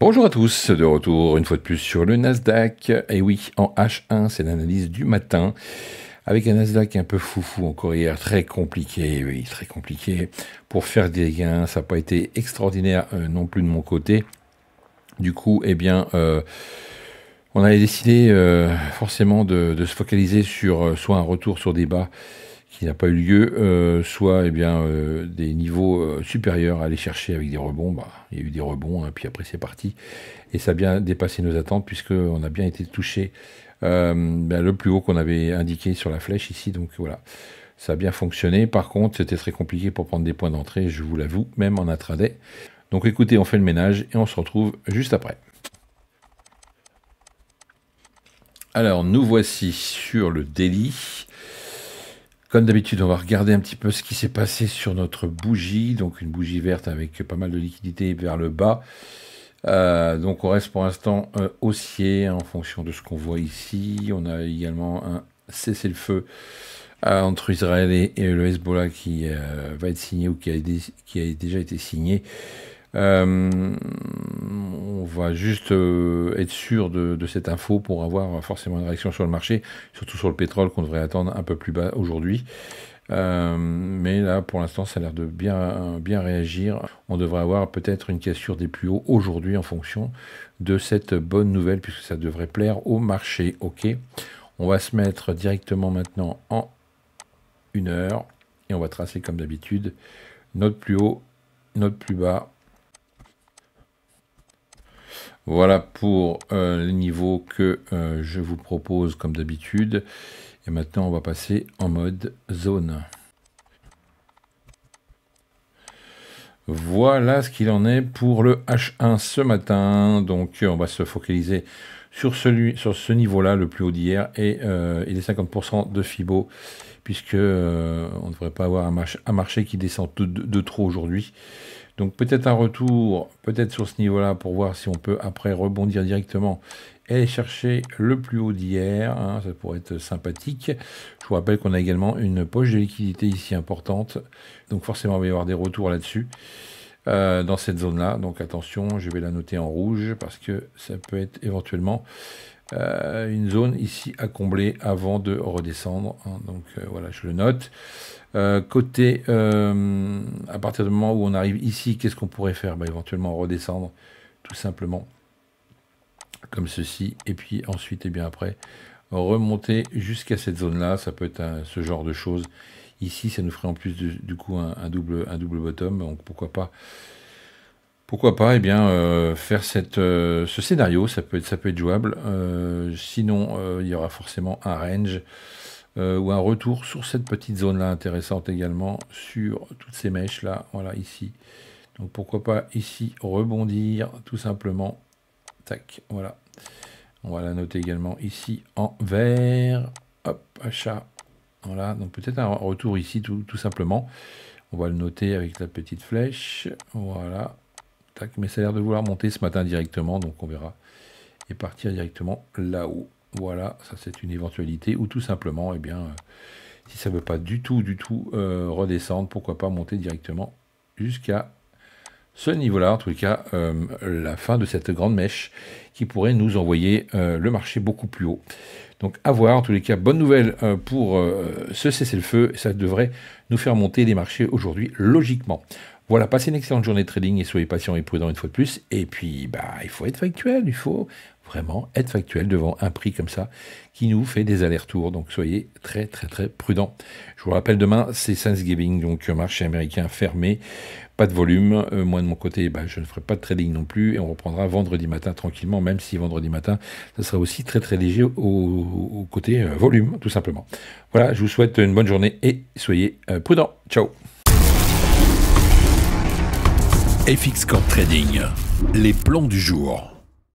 Bonjour à tous, de retour une fois de plus sur le Nasdaq. Et oui, en H1, c'est l'analyse du matin, avec un Nasdaq un peu foufou encore hier, très compliqué, oui, très compliqué. Pour faire des gains, ça n'a pas été extraordinaire non plus de mon côté. Du coup, eh bien, on avait décidé forcément de se focaliser sur soit un retour sur des bas qui n'a pas eu lieu, soit eh bien, des niveaux supérieurs à aller chercher avec des rebonds. Bah, il y a eu des rebonds, hein, puis après c'est parti. Et ça a bien dépassé nos attentes, puisqu'on a bien été touché le plus haut qu'on avait indiqué sur la flèche ici. Donc voilà, ça a bien fonctionné. Par contre, c'était très compliqué pour prendre des points d'entrée, je vous l'avoue, même en intraday. Donc écoutez, on fait le ménage et on se retrouve juste après. Alors, nous voici sur le daily. Comme d'habitude, on va regarder un petit peu ce qui s'est passé sur notre bougie. Donc, une bougie verte avec pas mal de liquidité vers le bas. Donc, on reste pour l'instant haussier en fonction de ce qu'on voit ici. On a également un cessez-le-feu entre Israël et le Hezbollah qui va être signé ou qui a déjà été signé. On va juste être sûr de cette info pour avoir forcément une réaction sur le marché, surtout sur le pétrole qu'on devrait attendre un peu plus bas aujourd'hui. Mais là, pour l'instant, ça a l'air de bien réagir. On devrait avoir peut-être une cassure des plus hauts aujourd'hui en fonction de cette bonne nouvelle, puisque ça devrait plaire au marché. Ok, on va se mettre directement maintenant en 1 heure et on va tracer comme d'habitude notre plus haut, notre plus bas. Voilà pour les niveaux que je vous propose comme d'habitude. Et maintenant, on va passer en mode zone. Voilà ce qu'il en est pour le H1 ce matin. Donc, on va se focaliser sur ce niveau-là, le plus haut d'hier, et les 50% de Fibo, puisque on ne devrait pas avoir un marché qui descend de trop aujourd'hui. Donc peut-être un retour, peut-être sur ce niveau-là, pour voir si on peut après rebondir directement et aller chercher le plus haut d'hier. Hein, ça pourrait être sympathique. Je vous rappelle qu'on a également une poche de liquidité ici importante. Donc forcément, il va y avoir des retours là-dessus, dans cette zone-là. Donc attention, je vais la noter en rouge, parce que ça peut être éventuellement une zone ici à combler avant de redescendre. Hein, donc voilà, je le note. Côté, à partir du moment où on arrive ici, qu'est-ce qu'on pourrait faire? Éventuellement redescendre, tout simplement, comme ceci, et puis ensuite, et bien après, remonter jusqu'à cette zone-là. Ça peut être ce genre de choses. Ici, ça nous ferait en plus du coup un double bottom, donc pourquoi pas eh bien, faire ce scénario. Ça peut être jouable. Sinon, il y aura forcément un range, ou un retour sur cette petite zone-là intéressante également, sur toutes ces mèches-là, voilà, ici. Donc pourquoi pas ici rebondir, tout simplement. Tac, voilà. On va la noter également ici en vert. Hop, achat. Voilà, donc peut-être un retour ici, tout simplement. On va le noter avec la petite flèche. Voilà. Tac, mais ça a l'air de vouloir monter ce matin directement, donc on verra. Et partir directement là-haut. Voilà, ça c'est une éventualité, ou tout simplement, eh bien, si ça ne veut pas du tout redescendre, pourquoi pas monter directement jusqu'à ce niveau-là, en tout cas, la fin de cette grande mèche qui pourrait nous envoyer le marché beaucoup plus haut. Donc à voir, en tous les cas, bonne nouvelle pour ce cessez-le-feu, ça devrait nous faire monter les marchés aujourd'hui, logiquement. Voilà, passez une excellente journée de trading et soyez patient et prudent une fois de plus. Et puis, il faut être factuel, il faut vraiment être factuel devant un prix comme ça qui nous fait des allers-retours. Donc soyez très prudent. Je vous rappelle, demain c'est Thanksgiving, donc marché américain fermé, pas de volume. Moi de mon côté, je ne ferai pas de trading non plus et on reprendra vendredi matin tranquillement, même si vendredi matin ça sera aussi très léger au côté volume, tout simplement. Voilà, je vous souhaite une bonne journée et soyez prudents. Ciao. FX Corp Trading, les plans du jour.